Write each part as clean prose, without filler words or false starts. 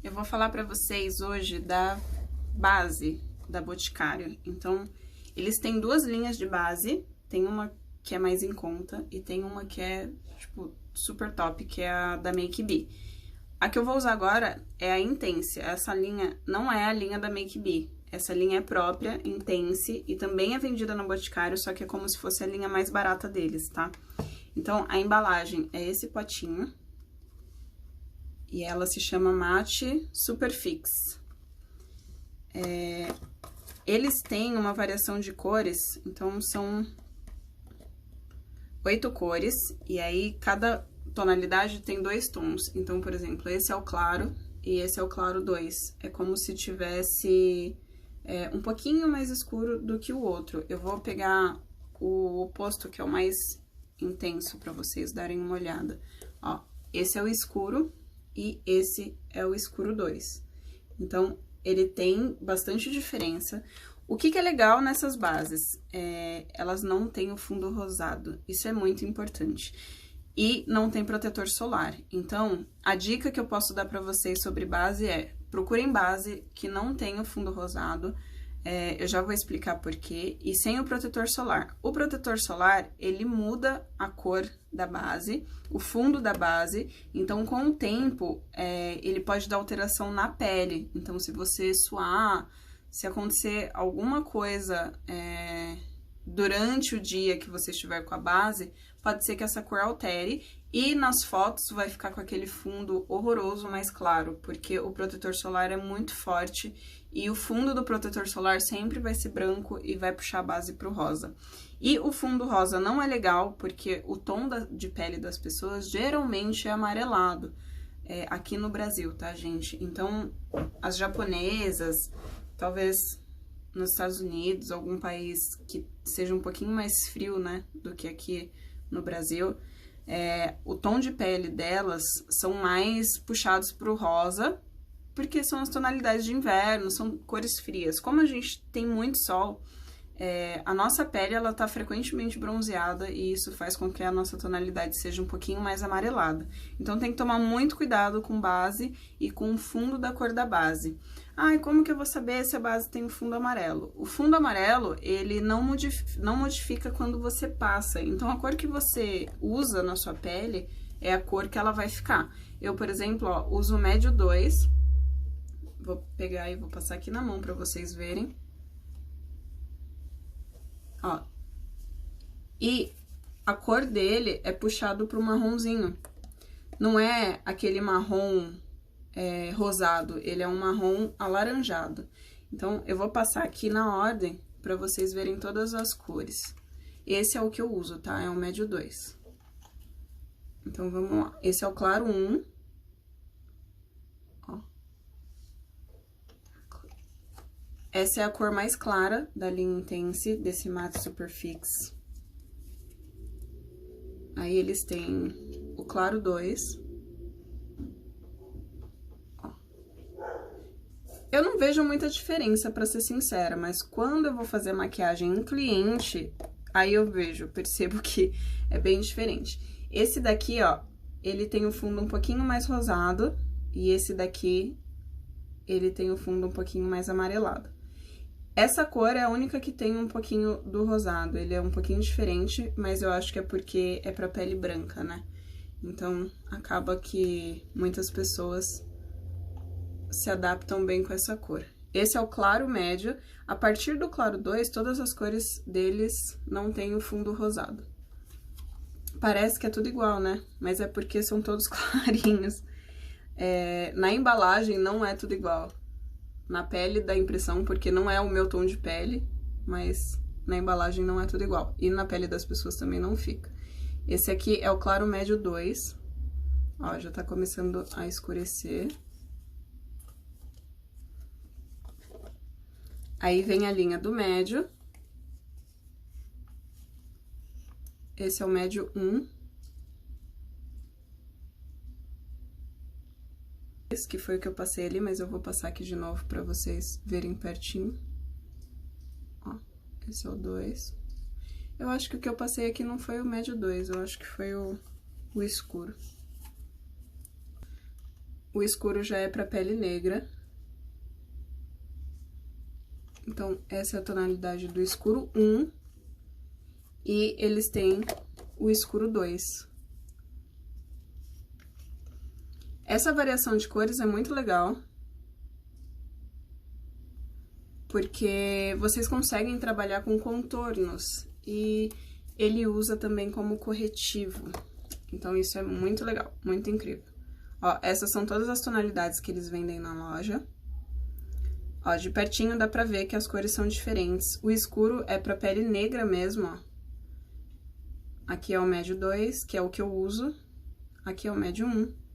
Eu vou falar pra vocês hoje da base da Boticário. Então, eles têm duas linhas de base, tem uma que é mais em conta e tem uma que é, tipo, super top, que é a da Make Be. A que eu vou usar agora é a Intense. Essa linha não é a linha da Make Be. Essa linha é própria, Intense, e também é vendida na Boticário, só que é como se fosse a linha mais barata deles, tá? Então, a embalagem é esse potinho. E ela se chama Matte Super Fix. Eles têm uma variação de cores, então são 8 cores, e aí cada tonalidade tem 2 tons. Então, por exemplo, esse é o claro e esse é o claro 2. É como se tivesse um pouquinho mais escuro do que o outro. Eu vou pegar o oposto, que é o mais intenso, pra vocês darem uma olhada. Ó, esse é o escuro e esse é o escuro 2. Então, ele tem bastante diferença. O que é legal nessas bases? Elas não têm o fundo rosado, isso é muito importante. E não tem protetor solar. Então, a dica que eu posso dar pra vocês sobre base é: procurem base que não tenha o fundo rosado. Eu já vou explicar por quê. E sem o protetor solar. O protetor solar, ele muda a cor da base, o fundo da base. Então, com o tempo, ele pode dar alteração na pele. Então, se você suar, se acontecer alguma coisa durante o dia que você estiver com a base, pode ser que essa cor altere. E nas fotos vai ficar com aquele fundo horroroso mais claro, porque o protetor solar é muito forte e o fundo do protetor solar sempre vai ser branco e vai puxar a base pro rosa. E o fundo rosa não é legal, porque o tom de pele das pessoas geralmente é amarelado, aqui no Brasil, tá, gente? Então, as japonesas, talvez nos Estados Unidos, algum país que seja um pouquinho mais frio, né, do que aqui no Brasil, o tom de pele delas são mais puxados pro rosa, porque são as tonalidades de inverno, são cores frias. Como a gente tem muito sol, a nossa pele, ela tá frequentemente bronzeada e isso faz com que a nossa tonalidade seja um pouquinho mais amarelada. Então, tem que tomar muito cuidado com base e com o fundo da cor da base. Ah, e como que eu vou saber se a base tem um fundo amarelo? O fundo amarelo, ele não modifica quando você passa. Então, a cor que você usa na sua pele é a cor que ela vai ficar. Eu, por exemplo, ó, uso o médio 2. Vou pegar e vou passar aqui na mão pra vocês verem. Ó. E a cor dele é puxado pro marronzinho. Não é aquele marrom rosado, ele é um marrom alaranjado. Então, eu vou passar aqui na ordem pra vocês verem todas as cores. Esse é o que eu uso, tá? É o médio 2. Então, vamos lá. Esse é o claro 1. Ó. Essa é a cor mais clara da linha Intense, desse Matte Super Fix. Aí, eles têm o claro 2. Eu não vejo muita diferença, pra ser sincera, mas quando eu vou fazer maquiagem em cliente, aí eu percebo que é bem diferente. Esse daqui, ó, ele tem o fundo um pouquinho mais rosado, e esse daqui, ele tem o fundo um pouquinho mais amarelado. Essa cor é a única que tem um pouquinho do rosado, ele é um pouquinho diferente, mas eu acho que é porque é pra pele branca, né? Então, acaba que muitas pessoas se adaptam bem com essa cor. Esse é o claro médio. A partir do claro 2, todas as cores deles não tem o fundo rosado. Parece que é tudo igual, né? Mas é porque são todos clarinhos. Na embalagem não é tudo igual. Na pele dá impressão, porque não é o meu tom de pele, mas na embalagem não é tudo igual. E na pele das pessoas também não fica. Esse aqui é o claro médio 2. Ó, já tá começando a escurecer. Aí, vem a linha do médio. Esse é o médio 1. Esse que foi o que eu passei ali, mas eu vou passar aqui de novo pra vocês verem pertinho. Ó, esse é o 2. Eu acho que o que eu passei aqui não foi o médio 2, eu acho que foi o escuro. o escuro já é pra pele negra. Então, essa é a tonalidade do escuro 1. E eles têm o escuro 2. Essa variação de cores é muito legal, porque vocês conseguem trabalhar com contornos e ele usa também como corretivo. Então, isso é muito legal, muito incrível. Ó, essas são todas as tonalidades que eles vendem na loja. Ó, de pertinho dá pra ver que as cores são diferentes. O escuro é pra pele negra mesmo, ó. Aqui é o médio 2, que é o que eu uso. Aqui é o médio 1.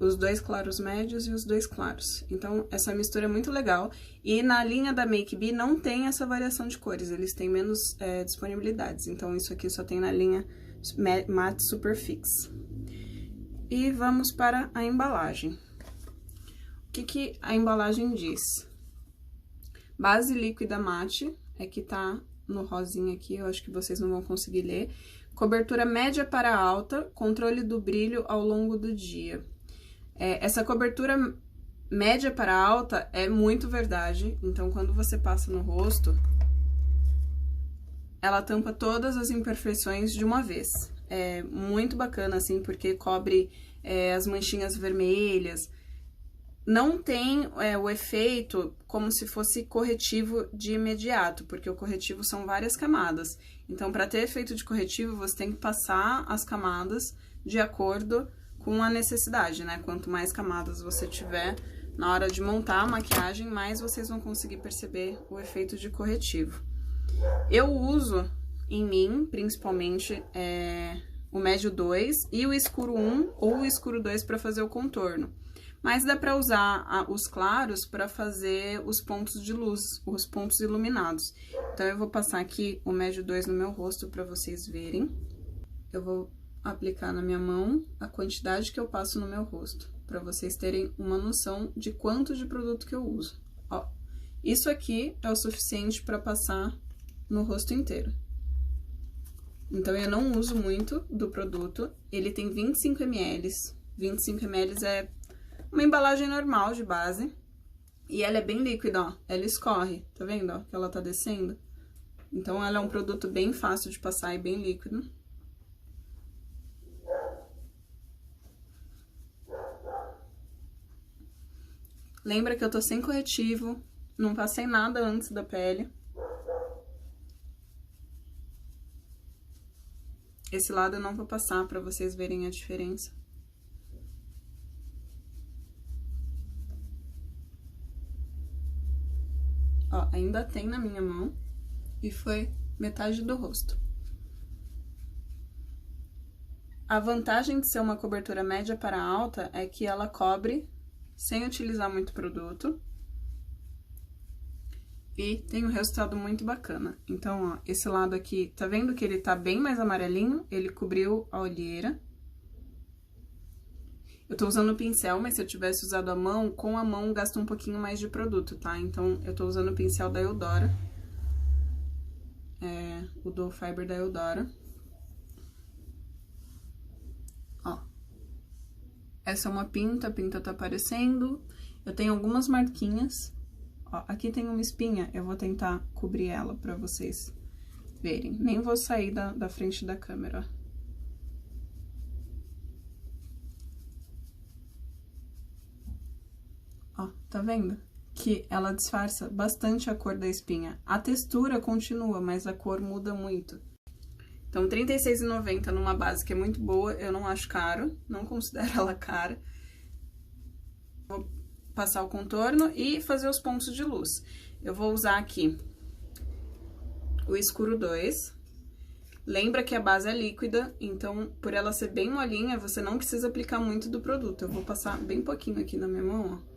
Os 2 claros médios e os 2 claros. Então, essa mistura é muito legal. E na linha da Make Be não tem essa variação de cores, eles têm menos disponibilidades. Então, isso aqui só tem na linha Matte Super Fix. E vamos para a embalagem. O que a embalagem diz? Base líquida mate, é que tá no rosinha aqui, eu acho que vocês não vão conseguir ler. Cobertura média para alta, controle do brilho ao longo do dia. Essa cobertura média para alta é muito verdade, então quando você passa no rosto, ela tampa todas as imperfeições de uma vez. É muito bacana, assim, porque cobre as manchinhas vermelhas. Não tem o efeito como se fosse corretivo de imediato, porque o corretivo são várias camadas. Então, para ter efeito de corretivo, você tem que passar as camadas de acordo com a necessidade, né? Quanto mais camadas você tiver na hora de montar a maquiagem, mais vocês vão conseguir perceber o efeito de corretivo. Eu uso em mim, principalmente, o médio 2 e o escuro 1 ou o escuro 2 para fazer o contorno. Mas dá para usar os claros para fazer os pontos de luz, os pontos iluminados. Então, eu vou passar aqui o médio 2 no meu rosto para vocês verem. Eu vou aplicar na minha mão a quantidade que eu passo no meu rosto, para vocês terem uma noção de quanto de produto que eu uso. Ó, isso aqui é o suficiente para passar no rosto inteiro. Então, eu não uso muito do produto, ele tem 25 ml. 25 ml é uma embalagem normal de base. E ela é bem líquida, ó. Ela escorre, tá vendo, ó? Que ela tá descendo. Então, ela é um produto bem fácil de passar e bem líquido. Lembra que eu tô sem corretivo, não passei nada antes da pele. Esse lado eu não vou passar pra vocês verem a diferença. Ó, ainda tem na minha mão e foi metade do rosto. A vantagem de ser uma cobertura média para alta é que ela cobre sem utilizar muito produto. E tem um resultado muito bacana. Então, ó, esse lado aqui, tá vendo que ele tá bem mais amarelinho? Ele cobriu a olheira. Eu tô usando o pincel, mas se eu tivesse usado a mão, com a mão gasta um pouquinho mais de produto, tá? Então, eu tô usando o pincel da Eudora. O Dual Fiber da Eudora. Ó. Essa é uma pinta, a pinta tá aparecendo. Eu tenho algumas marquinhas. Ó, aqui tem uma espinha, eu vou tentar cobrir ela pra vocês verem. Nem vou sair da frente da câmera, ó. Ó, tá vendo? Que ela disfarça bastante a cor da espinha. A textura continua, mas a cor muda muito. Então, R$ 36,90 numa base que é muito boa, eu não acho caro, não considero ela cara. Vou passar o contorno e fazer os pontos de luz. Eu vou usar aqui o escuro 2. Lembra que a base é líquida, então, por ela ser bem molinha, você não precisa aplicar muito do produto. Eu vou passar bem pouquinho aqui na minha mão, ó.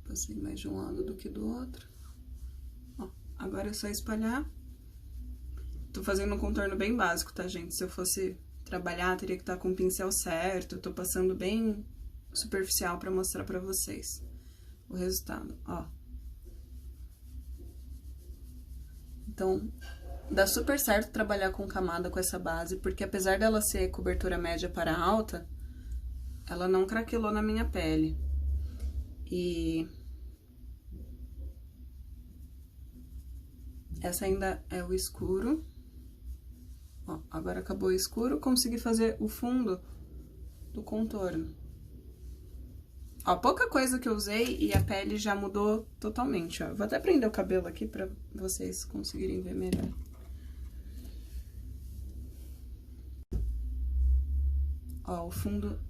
Passei mais de um lado do que do outro. Ó, agora é só espalhar. Tô fazendo um contorno bem básico, tá, gente? Se eu fosse trabalhar, teria que estar com o pincel certo. Eu tô passando bem superficial pra mostrar pra vocês o resultado, ó. Então, dá super certo trabalhar com camada com essa base, porque apesar dela ser cobertura média para alta, ela não craquelou na minha pele. E essa ainda é o escuro. Ó, agora acabou o escuro, consegui fazer o fundo do contorno. Ó, pouca coisa que eu usei e a pele já mudou totalmente, ó. Vou até prender o cabelo aqui pra vocês conseguirem ver melhor. Ó, o fundo,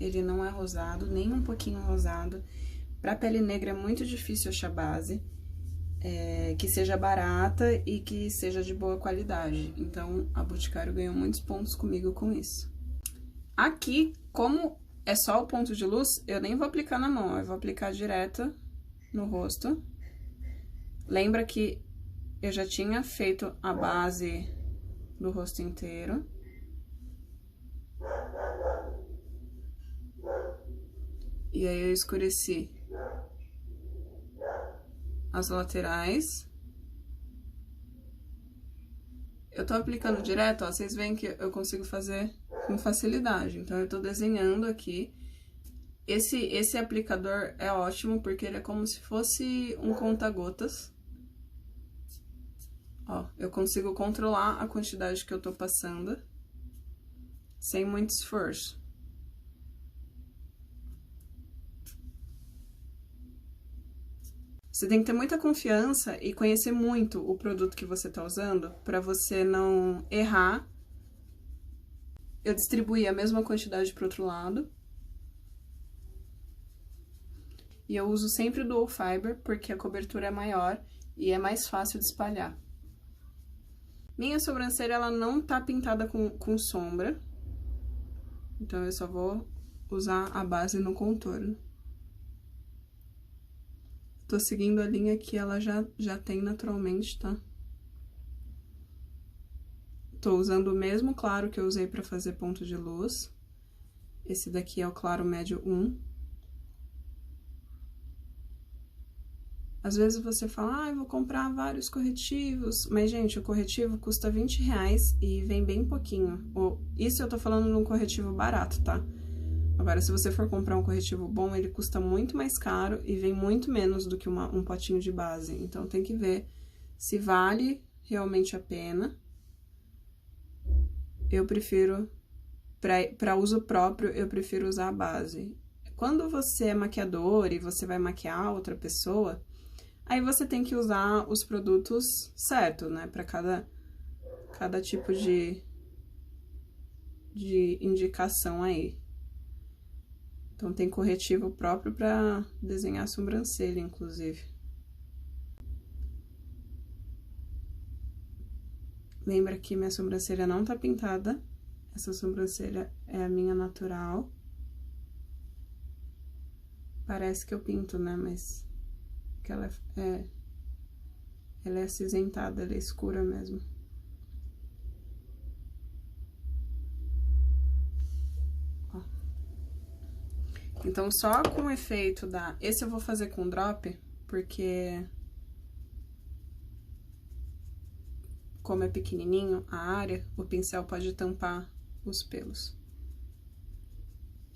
ele não é rosado, nem um pouquinho rosado. Pra pele negra é muito difícil achar base, que seja barata e que seja de boa qualidade. Então, a Boticário ganhou muitos pontos comigo com isso. Aqui, como é só o ponto de luz, eu nem vou aplicar na mão, eu vou aplicar direto no rosto. Lembra que eu já tinha feito a base do rosto inteiro. E aí, eu escureci as laterais. Eu tô aplicando direto, ó, vocês veem que eu consigo fazer com facilidade. Então, eu tô desenhando aqui. Esse aplicador é ótimo, porque ele é como se fosse um conta-gotas. Ó, eu consigo controlar a quantidade que eu tô passando, sem muito esforço. Você tem que ter muita confiança e conhecer muito o produto que você tá usando, pra você não errar. Eu distribuí a mesma quantidade pro outro lado. E eu uso sempre o Dual Fiber, porque a cobertura é maior e é mais fácil de espalhar. Minha sobrancelha, ela não tá pintada com sombra. Então, eu só vou usar a base no contorno. Tô seguindo a linha que ela já tem naturalmente, tá? Tô usando o mesmo claro que eu usei pra fazer ponto de luz. Esse daqui é o claro médio 1. Às vezes você fala, eu vou comprar vários corretivos. Mas, gente, o corretivo custa R$20 e vem bem pouquinho. Isso eu tô falando de um corretivo barato, tá? Agora, se você for comprar um corretivo bom, ele custa muito mais caro e vem muito menos do que um potinho de base. Então, tem que ver se vale realmente a pena. Eu prefiro, para uso próprio, eu prefiro usar a base. Quando você é maquiador e você vai maquiar outra pessoa, aí você tem que usar os produtos certos, né? Para cada tipo de indicação aí. Então, tem corretivo próprio para desenhar a sobrancelha, inclusive. Lembra que minha sobrancelha não tá pintada. Essa sobrancelha é a minha natural. Parece que eu pinto, né? Mas que ela é acinzentada, ela é escura mesmo. Ó. Então, só com o efeito da... Esse eu vou fazer com drop, porque... Como é pequenininho a área, o pincel pode tampar os pelos.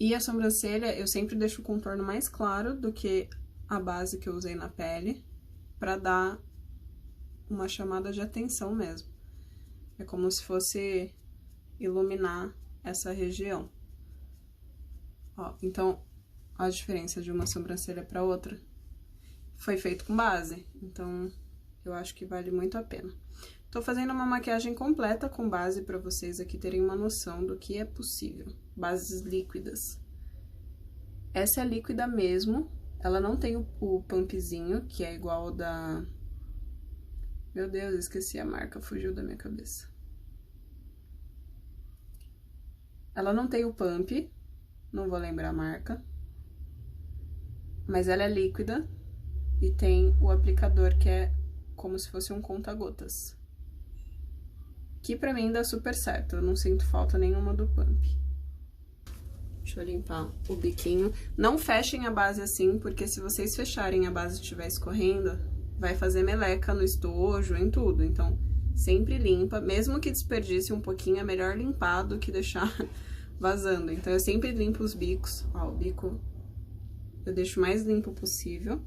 E a sobrancelha, eu sempre deixo o contorno mais claro do que a base que eu usei na pele, pra dar uma chamada de atenção mesmo. É como se fosse iluminar essa região. Ó, então, a diferença de uma sobrancelha pra outra foi feito com base, então eu acho que vale muito a pena. Tô fazendo uma maquiagem completa com base pra vocês aqui terem uma noção do que é possível. Bases líquidas. Essa é líquida mesmo, ela não tem o pumpzinho, que é igual ao da... Meu Deus, esqueci a marca, fugiu da minha cabeça. Ela não tem o pump, não vou lembrar a marca. Mas ela é líquida e tem o aplicador que é como se fosse um conta-gotas. que pra mim dá super certo, eu não sinto falta nenhuma do pump. Deixa eu limpar o biquinho. Não fechem a base assim, porque se vocês fecharem a base e estiver escorrendo, vai fazer meleca no estojo, em tudo. Então, sempre limpa. Mesmo que desperdice um pouquinho, é melhor limpar do que deixar vazando. Então, eu sempre limpo os bicos. Ó, o bico eu deixo o mais limpo possível.